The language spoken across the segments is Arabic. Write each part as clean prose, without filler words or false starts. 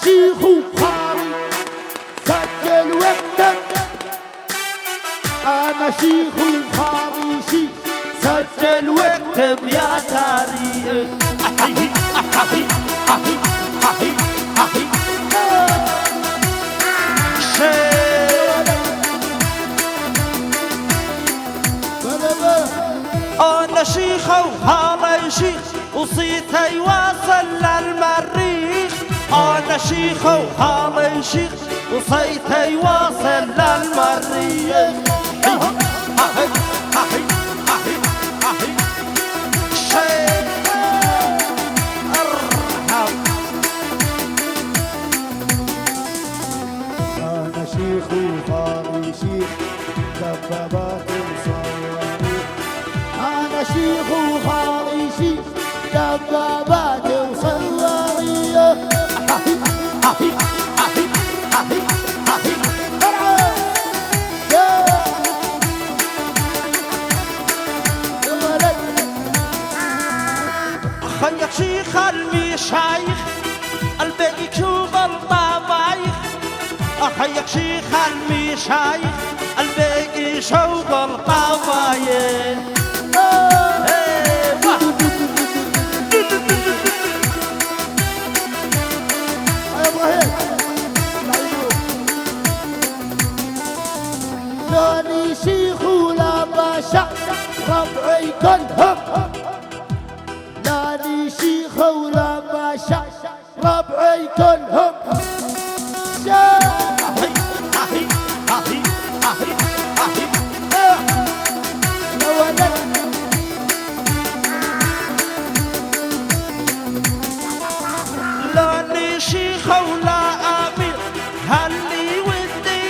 شيخ وقاري سجل واكتب، أنا شيخ وقاري شيخ سجل واكتب يا تاريخ. أحي أحي أحي أحي أحي أنا شيخ وهذا شيخ وصيته يواصل للمريخ. أنا شيخ وهذا شيخ وصيته يواصل للمريخ. أنا شيخ وهذا شيخ دبابات وصواريخ. أنا شيخ وهذا شيخ دبابات وصواريخ. خيك شيخ المشايخ الباقي شغل طبايخ. أخيك شيخ المشايخ الباقي شغل طبايخ. لاني شيخ ولا باشا ربعي كلهم. لاني شيخ ولا باشا ربعي كلهم. لاني شيخ ولا أمير هاللي ودي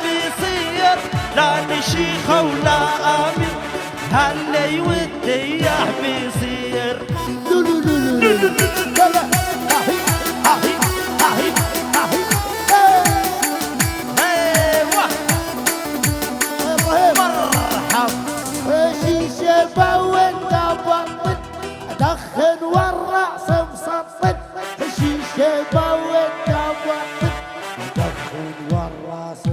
بيصير. لاني شيخ ولا أمير هاللي ودي بيصير. شيشة وانت بطل ادخن والرأس مسطل. شيشة وانت بطل ادخن والرأس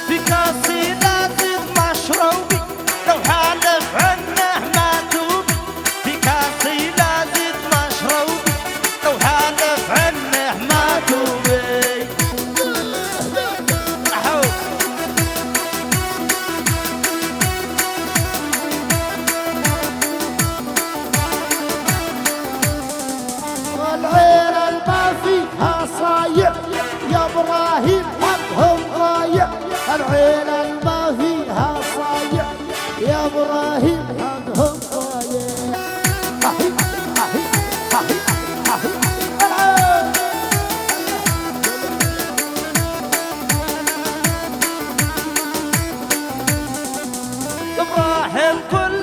في كاسي لازم مشروبي لو حالف عنه ما توبي. في كاسي لازم مشروبي لو حالف عنه ما توبي. والعين الما فيها صايع يا ابراهيم حقهم ضايع. العين الما فيها صايع يا ابراهيم حقهم ضايع. ابراهيم كل